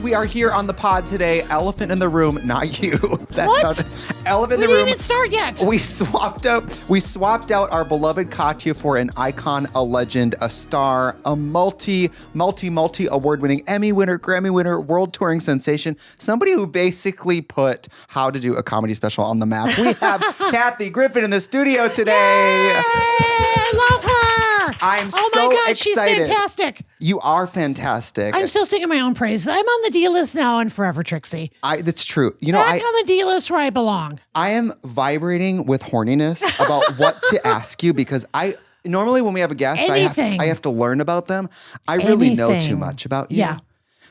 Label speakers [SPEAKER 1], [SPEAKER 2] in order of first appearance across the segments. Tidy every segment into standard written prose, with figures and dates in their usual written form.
[SPEAKER 1] We are here on the pod today. Elephant in the room, not you.
[SPEAKER 2] What?
[SPEAKER 1] Elephant in the room.
[SPEAKER 2] We didn't even start yet.
[SPEAKER 1] We swapped out our beloved Katya for an icon, a legend, a star, a multi award-winning Emmy winner, Grammy winner, world touring sensation. Somebody who basically put how to do a comedy special on the map. We have Kathy Griffin in the studio today.
[SPEAKER 2] Yay! I love her.
[SPEAKER 1] I'm
[SPEAKER 2] oh
[SPEAKER 1] so
[SPEAKER 2] my God,
[SPEAKER 1] excited.
[SPEAKER 2] She's fantastic.
[SPEAKER 1] You are fantastic.
[SPEAKER 2] I'm still singing my own praises. I'm on the D list now and forever, Trixie.
[SPEAKER 1] That's true. You know,
[SPEAKER 2] Back on the D list where I belong.
[SPEAKER 1] I am vibrating with horniness about what to ask you because normally when we have a guest, I have to learn about them. I really know too much about you.
[SPEAKER 2] Yeah.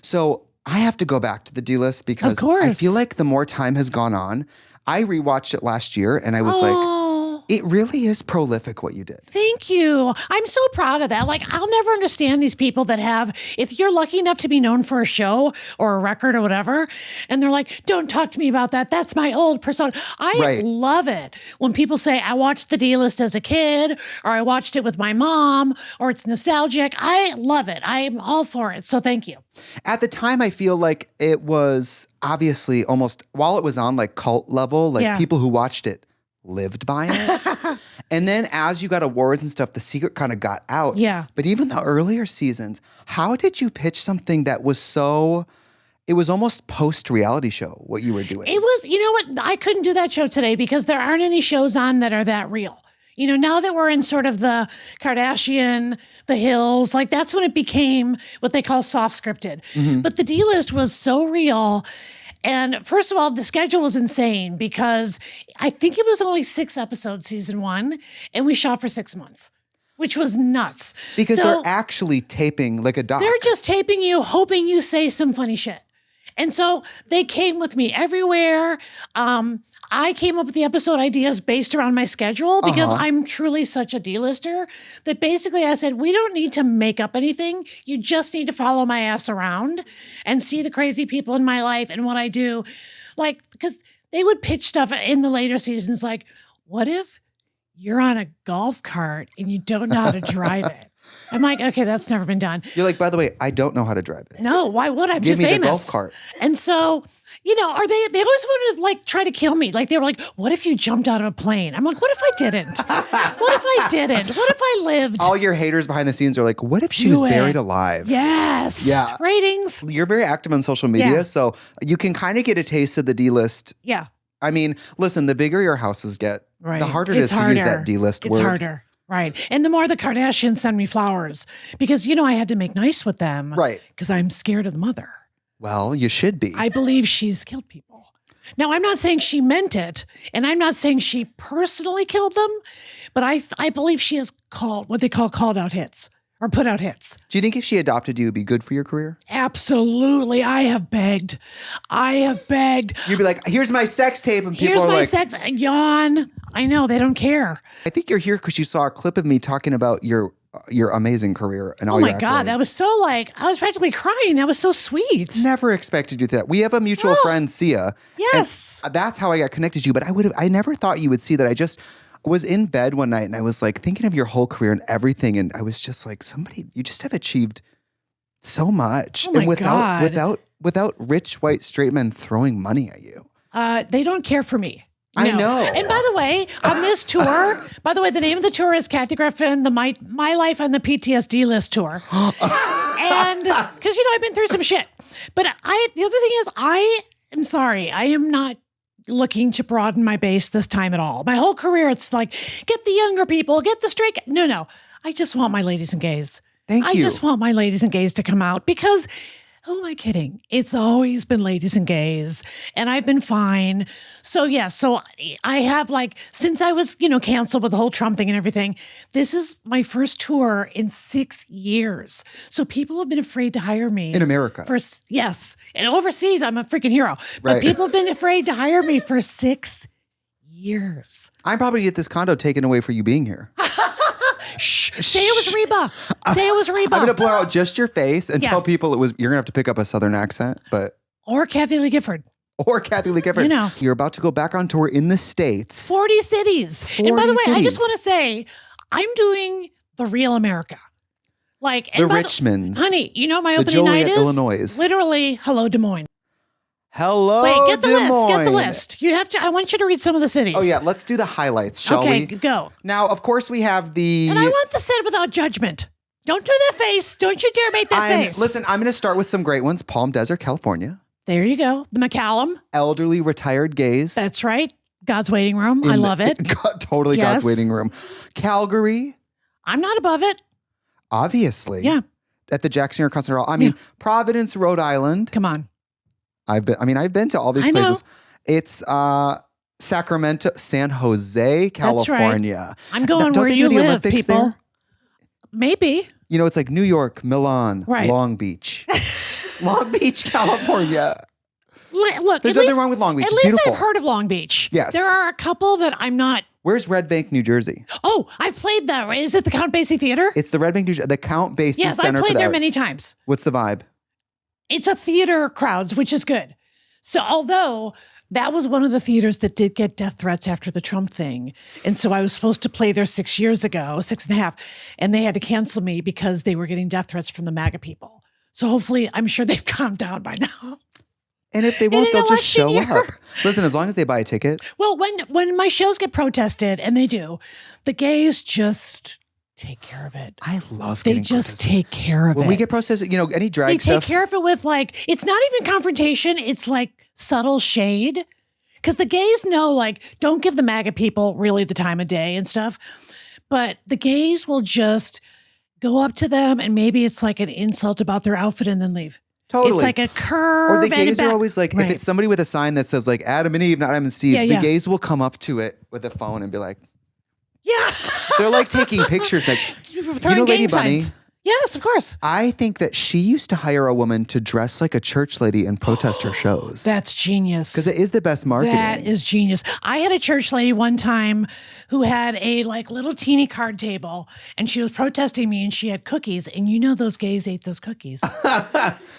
[SPEAKER 1] So I have to go back to the D list because
[SPEAKER 2] Of course.
[SPEAKER 1] I feel like the more time has gone on, I rewatched it last year and I was like, it really is prolific what you did.
[SPEAKER 2] Thank you. I'm so proud of that. Like, I'll never understand these people that have, if you're lucky enough to be known for a show or a record or whatever, and they're like, don't talk to me about that. That's my old persona. I love it when people say, I watched the D-list as a kid, or I watched it with my mom, or it's nostalgic. I love it. I'm all for it. So thank you.
[SPEAKER 1] At the time, I feel like it was obviously almost, while it was on like cult level, like people who watched it lived by it. And then as you got awards and stuff, the secret kind of got out.
[SPEAKER 2] Yeah.
[SPEAKER 1] But even the earlier seasons, how did you pitch something that was it was almost post-reality show, what you were doing?
[SPEAKER 2] It was, you know what? I couldn't do that show today because there aren't any shows on that are that real. You know, now that we're in sort of the Kardashian, the Hills, like that's when it became what they call soft scripted. Mm-hmm. But the D-list was so real. And first of all, the schedule was insane because I think it was only 6 episodes, season 1, and we shot for 6 months, which was nuts.
[SPEAKER 1] Because they're actually taping like a doc.
[SPEAKER 2] They're just taping you, hoping you say some funny shit. And so they came with me everywhere. I came up with the episode ideas based around my schedule because I'm truly such a D-lister that basically I said, we don't need to make up anything. You just need to follow my ass around and see the crazy people in my life and what I do. Like, because they would pitch stuff in the later seasons like, what if you're on a golf cart and you don't know how to drive it? I'm like, okay, that's never been done.
[SPEAKER 1] You're like, by the way, I don't know how to drive it.
[SPEAKER 2] No, why would I?
[SPEAKER 1] Give me the golf cart.
[SPEAKER 2] And so, you know, they always wanted to like try to kill me. Like they were like, what if you jumped out of a plane? I'm like, what if I didn't? What if I didn't? What if I lived?
[SPEAKER 1] All your haters behind the scenes are like, what if she was buried alive?
[SPEAKER 2] Yes.
[SPEAKER 1] Yeah.
[SPEAKER 2] Ratings.
[SPEAKER 1] You're very active on social media, so you can kind of get a taste of the D-list.
[SPEAKER 2] Yeah.
[SPEAKER 1] I mean, listen, the bigger your houses get, the harder it is to use that D-list word.
[SPEAKER 2] It's harder. Right. And the more the Kardashians send me flowers because, you know, I had to make nice with them.
[SPEAKER 1] Right.
[SPEAKER 2] Because I'm scared of the mother.
[SPEAKER 1] Well, you should be.
[SPEAKER 2] I believe she's killed people. Now, I'm not saying she meant it, and I'm not saying she personally killed them, but I believe she has what they call called out hits or put out hits.
[SPEAKER 1] Do you think if she adopted you, it'd be good for your career?
[SPEAKER 2] Absolutely. I have begged.
[SPEAKER 1] You'd be like, here's my sex tape, and people are like,
[SPEAKER 2] here's my sex, yawn. I know, they don't care.
[SPEAKER 1] I think you're here because you saw a clip of me talking about your amazing career and all
[SPEAKER 2] your
[SPEAKER 1] your
[SPEAKER 2] Oh my God, that was so I was practically crying. That was so sweet.
[SPEAKER 1] Never expected you to do that. We have a mutual friend, Sia.
[SPEAKER 2] Yes.
[SPEAKER 1] That's how I got connected to you, but I never thought you would see that. I just was in bed one night and I was like thinking of your whole career and everything, and I was just like, you just have achieved so much.
[SPEAKER 2] Oh my
[SPEAKER 1] and
[SPEAKER 2] God.
[SPEAKER 1] without rich white straight men throwing money at you.
[SPEAKER 2] They don't care for me. No.
[SPEAKER 1] I know.
[SPEAKER 2] And by the way, on this tour, the name of the tour is Kathy Griffin, the My Life on the PTSD List tour. And because, you know, I've been through some shit. But the other thing is, I am sorry. I am not looking to broaden my base this time at all. My whole career, it's like, get the younger people, get the straight. No. I just want my ladies and gays. I just want my ladies and gays to come out because who am I kidding? It's always been ladies and gays, and I've been fine. So yeah, so I have since I was, you know, canceled with the whole Trump thing and everything, this is my first tour in 6 years. So people have been afraid to hire me.
[SPEAKER 1] In America.
[SPEAKER 2] Yes. And overseas, I'm a freaking hero. But people have been afraid to hire me for 6 years.
[SPEAKER 1] I'm probably get this condo taken away for you being here.
[SPEAKER 2] Shh. Say it was Reba.
[SPEAKER 1] I'm going to blur out just your face and tell people you're going to have to pick up a Southern accent,
[SPEAKER 2] or Kathy Lee Gifford.
[SPEAKER 1] You know. You're about to go back on tour in the States.
[SPEAKER 2] 40 cities. And by the way, I just want to say, I'm doing the real America. Like
[SPEAKER 1] The Richmonds.
[SPEAKER 2] Honey, you know my
[SPEAKER 1] The
[SPEAKER 2] opening night
[SPEAKER 1] Joliet,
[SPEAKER 2] is?
[SPEAKER 1] Illinois.
[SPEAKER 2] Literally, hello, Des Moines.
[SPEAKER 1] Hello,
[SPEAKER 2] Wait, get the
[SPEAKER 1] Des
[SPEAKER 2] list. Get the
[SPEAKER 1] Moines.
[SPEAKER 2] list. You have to. I want you to read some of the cities.
[SPEAKER 1] Oh yeah, let's do the highlights, shall
[SPEAKER 2] okay,
[SPEAKER 1] we?
[SPEAKER 2] go.
[SPEAKER 1] Now, of course, we have the.
[SPEAKER 2] And I want the set without judgment. Don't do that face. Don't you dare make that face.
[SPEAKER 1] Listen, I'm going to start with some great ones. Palm Desert, California.
[SPEAKER 2] There you go. The McCallum.
[SPEAKER 1] Elderly retired gays.
[SPEAKER 2] That's right. God's waiting room. I love it.
[SPEAKER 1] Totally
[SPEAKER 2] Yes.
[SPEAKER 1] God's waiting room. Calgary,
[SPEAKER 2] I'm not above it.
[SPEAKER 1] obviously.
[SPEAKER 2] Yeah.
[SPEAKER 1] At the Jack Singer Concert Hall. I mean, Providence, Rhode Island.
[SPEAKER 2] Come on.
[SPEAKER 1] I've been to all these
[SPEAKER 2] I know.
[SPEAKER 1] places. It's Sacramento, San Jose, California.
[SPEAKER 2] I'm going
[SPEAKER 1] Don't
[SPEAKER 2] where
[SPEAKER 1] they
[SPEAKER 2] you
[SPEAKER 1] do the
[SPEAKER 2] live,
[SPEAKER 1] Olympics
[SPEAKER 2] people.
[SPEAKER 1] there?
[SPEAKER 2] Maybe.
[SPEAKER 1] You know, it's like New York, Milan,
[SPEAKER 2] Right.
[SPEAKER 1] Long Beach. Long Beach, California.
[SPEAKER 2] Look,
[SPEAKER 1] There's
[SPEAKER 2] at
[SPEAKER 1] nothing
[SPEAKER 2] least,
[SPEAKER 1] wrong with Long Beach.
[SPEAKER 2] At
[SPEAKER 1] It's
[SPEAKER 2] least
[SPEAKER 1] beautiful.
[SPEAKER 2] I've heard of Long Beach.
[SPEAKER 1] Yes.
[SPEAKER 2] There are a couple that I'm not.
[SPEAKER 1] Where's Red Bank, New Jersey?
[SPEAKER 2] Oh, I've played that. Is it the Count Basie Theater?
[SPEAKER 1] It's the Red Bank, New Jersey, the Count Basie
[SPEAKER 2] Yes, I've
[SPEAKER 1] Center for
[SPEAKER 2] played
[SPEAKER 1] the
[SPEAKER 2] there
[SPEAKER 1] Arts.
[SPEAKER 2] many times.
[SPEAKER 1] What's the vibe?
[SPEAKER 2] It's a theater crowds, which is good. So although that was one of the theaters that did get death threats after the Trump thing. And so I was supposed to play there 6 years ago, 6.5, and they had to cancel me because they were getting death threats from the MAGA people. So hopefully, I'm sure they've calmed down by now.
[SPEAKER 1] And if they
[SPEAKER 2] In
[SPEAKER 1] won't,
[SPEAKER 2] an
[SPEAKER 1] they'll just show
[SPEAKER 2] election year.
[SPEAKER 1] up. Listen, as long as they buy a ticket.
[SPEAKER 2] Well, when my shows get protested, and they do, the gays just take care of it.
[SPEAKER 1] I love
[SPEAKER 2] They
[SPEAKER 1] getting
[SPEAKER 2] just
[SPEAKER 1] protested.
[SPEAKER 2] take care of it.
[SPEAKER 1] When we get protested, any drag
[SPEAKER 2] They
[SPEAKER 1] stuff.
[SPEAKER 2] take care of it with it's not even confrontation. It's like subtle shade. Because the gays know, don't give the MAGA people really the time of day and stuff. But the gays will just go up to them and maybe it's like an insult about their outfit and then leave.
[SPEAKER 1] Totally.
[SPEAKER 2] It's like a curve.
[SPEAKER 1] Or the
[SPEAKER 2] and
[SPEAKER 1] gays
[SPEAKER 2] a
[SPEAKER 1] are
[SPEAKER 2] back.
[SPEAKER 1] always like, if
[SPEAKER 2] Right.
[SPEAKER 1] it's somebody with a sign that says like Adam and Eve, not Adam and Steve,
[SPEAKER 2] Yeah,
[SPEAKER 1] the
[SPEAKER 2] yeah.
[SPEAKER 1] gays will come up to it with a phone and be like,
[SPEAKER 2] Yeah.
[SPEAKER 1] they're like taking pictures. Like,
[SPEAKER 2] Throwing
[SPEAKER 1] Lady
[SPEAKER 2] gang
[SPEAKER 1] Bunny?
[SPEAKER 2] signs. Yes, of course.
[SPEAKER 1] I think that she used to hire a woman to dress like a church lady and protest her shows.
[SPEAKER 2] That's genius.
[SPEAKER 1] Because it is the best marketing.
[SPEAKER 2] That is genius. I had a church lady one time who had a little teeny card table and she was protesting me and she had cookies. And you know those gays ate those cookies.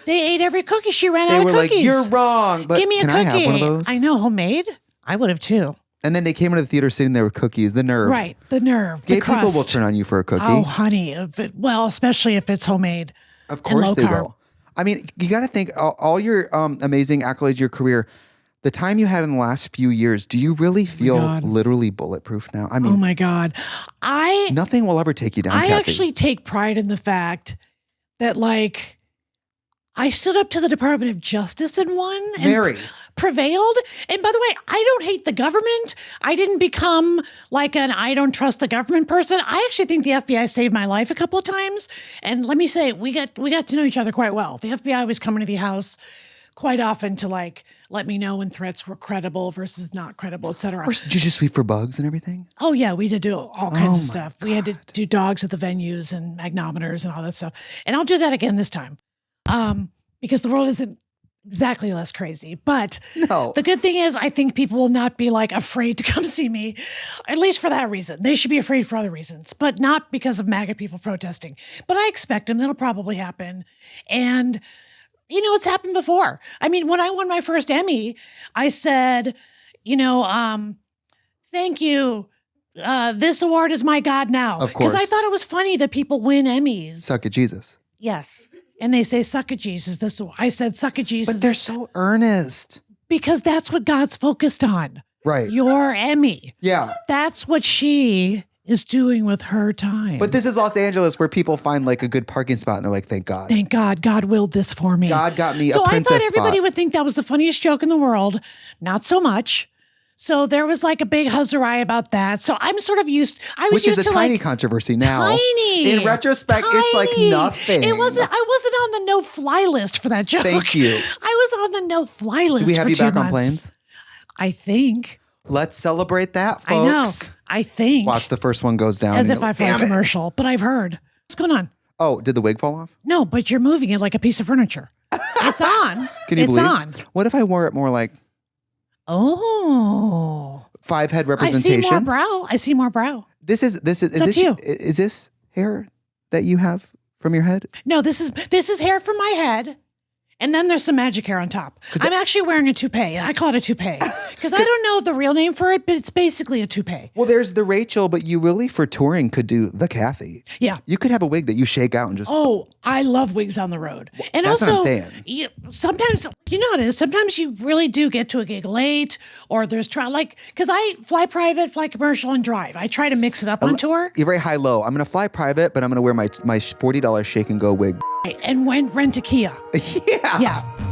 [SPEAKER 2] They ate every cookie. She ran
[SPEAKER 1] They
[SPEAKER 2] out
[SPEAKER 1] were
[SPEAKER 2] of
[SPEAKER 1] like,
[SPEAKER 2] cookies.
[SPEAKER 1] you're wrong. But
[SPEAKER 2] Give me a
[SPEAKER 1] can
[SPEAKER 2] cookie.
[SPEAKER 1] I have one of those?
[SPEAKER 2] I know, homemade. I would have too.
[SPEAKER 1] And then they came into the theater sitting there with cookies. The nerve.
[SPEAKER 2] Right. The nerve.
[SPEAKER 1] Gay
[SPEAKER 2] the crust.
[SPEAKER 1] people will turn on you for a cookie.
[SPEAKER 2] Oh, honey. Especially if it's homemade.
[SPEAKER 1] Of course
[SPEAKER 2] low
[SPEAKER 1] they
[SPEAKER 2] carb.
[SPEAKER 1] will. I mean, you got to think all your amazing accolades, your career, the time you had in the last few years, do you really feel
[SPEAKER 2] God.
[SPEAKER 1] literally bulletproof now? I
[SPEAKER 2] Oh
[SPEAKER 1] mean,
[SPEAKER 2] my God.
[SPEAKER 1] nothing will ever take you down,
[SPEAKER 2] I
[SPEAKER 1] Kathy.
[SPEAKER 2] actually take pride in the fact that I stood up to the Department of Justice and won and
[SPEAKER 1] Mary.
[SPEAKER 2] prevailed. And by the way, I don't hate the government. I didn't become I don't trust the government person. I actually think the FBI saved my life a couple of times. And let me say, we got to know each other quite well. The FBI was coming to the house quite often to let me know when threats were credible versus not credible, et cetera.
[SPEAKER 1] Or did you just sweep for bugs and everything?
[SPEAKER 2] Oh yeah, we did do all kinds of
[SPEAKER 1] my
[SPEAKER 2] stuff. We had to do dogs at the venues and magnometers and all that stuff. And I'll do that again this time. Because the world isn't exactly less crazy. But
[SPEAKER 1] No.
[SPEAKER 2] the good thing is I think people will not be afraid to come see me, at least for that reason. They should be afraid for other reasons, but not because of MAGA people protesting. But I expect them. That'll probably happen. And it's happened before. I mean, when I won my first Emmy, I said, thank you. This award is my God now.
[SPEAKER 1] Of course.
[SPEAKER 2] Because I thought it was funny that people win Emmys.
[SPEAKER 1] Suck at Jesus.
[SPEAKER 2] Yes. And they say, suck at Jesus. I said, suck at Jesus.
[SPEAKER 1] But they're so earnest.
[SPEAKER 2] Because that's what God's focused on.
[SPEAKER 1] Right.
[SPEAKER 2] Your Emmy.
[SPEAKER 1] Yeah.
[SPEAKER 2] That's what she is doing with her time.
[SPEAKER 1] But this is Los Angeles where people find a good parking spot and they're like, thank God.
[SPEAKER 2] Thank God. God willed this for me.
[SPEAKER 1] God got me
[SPEAKER 2] So
[SPEAKER 1] a
[SPEAKER 2] I
[SPEAKER 1] princess
[SPEAKER 2] thought everybody
[SPEAKER 1] spot.
[SPEAKER 2] would think that was the funniest joke in the world. Not so much. So there was a big huzzerai about that. So I'm sort of used. I was
[SPEAKER 1] Which is
[SPEAKER 2] used
[SPEAKER 1] a
[SPEAKER 2] to
[SPEAKER 1] tiny controversy now.
[SPEAKER 2] Tiny.
[SPEAKER 1] In retrospect, it's like
[SPEAKER 2] Tiny.
[SPEAKER 1] nothing.
[SPEAKER 2] I wasn't on the no-fly list for that joke.
[SPEAKER 1] Thank you.
[SPEAKER 2] I was on the no-fly list.
[SPEAKER 1] Do we have
[SPEAKER 2] for
[SPEAKER 1] you
[SPEAKER 2] 2
[SPEAKER 1] back on
[SPEAKER 2] months.
[SPEAKER 1] planes?
[SPEAKER 2] I think.
[SPEAKER 1] Let's celebrate that, folks.
[SPEAKER 2] I know. I think.
[SPEAKER 1] Watch the first one goes down.
[SPEAKER 2] As
[SPEAKER 1] and
[SPEAKER 2] if
[SPEAKER 1] you're
[SPEAKER 2] I
[SPEAKER 1] like,
[SPEAKER 2] felt a
[SPEAKER 1] "Damn it."
[SPEAKER 2] commercial, but I've heard. What's going on?
[SPEAKER 1] Oh, did the wig fall off?
[SPEAKER 2] No, but you're moving it like a piece of furniture. It's on.
[SPEAKER 1] Can you
[SPEAKER 2] it's
[SPEAKER 1] believe?
[SPEAKER 2] on.
[SPEAKER 1] What if I wore it more like
[SPEAKER 2] Oh.
[SPEAKER 1] 5-head
[SPEAKER 2] I
[SPEAKER 1] representation?
[SPEAKER 2] see more brow.
[SPEAKER 1] This is
[SPEAKER 2] up
[SPEAKER 1] this
[SPEAKER 2] to you.
[SPEAKER 1] is this hair that you have from your head?
[SPEAKER 2] No, this is hair from my head, And then there's some magic hair on top. I'm actually wearing a toupee. I call it a toupee because I don't know the real name for it, but it's basically a toupee.
[SPEAKER 1] Well, there's the Rachel, but you really, for touring, could do the Kathy.
[SPEAKER 2] Yeah.
[SPEAKER 1] You could have a wig that you shake out and just...
[SPEAKER 2] Oh, I love wigs on the road. And
[SPEAKER 1] that's
[SPEAKER 2] also,
[SPEAKER 1] what I'm saying.
[SPEAKER 2] Sometimes, you know what it is, sometimes you really do get to a gig late or there's because I fly private, fly commercial, and drive. I try to mix it up on tour.
[SPEAKER 1] You're very high-low. I'm going to fly private, but I'm going to wear my $40 shake and go wig.
[SPEAKER 2] And rent a Kia.
[SPEAKER 1] Yeah.
[SPEAKER 2] Yeah.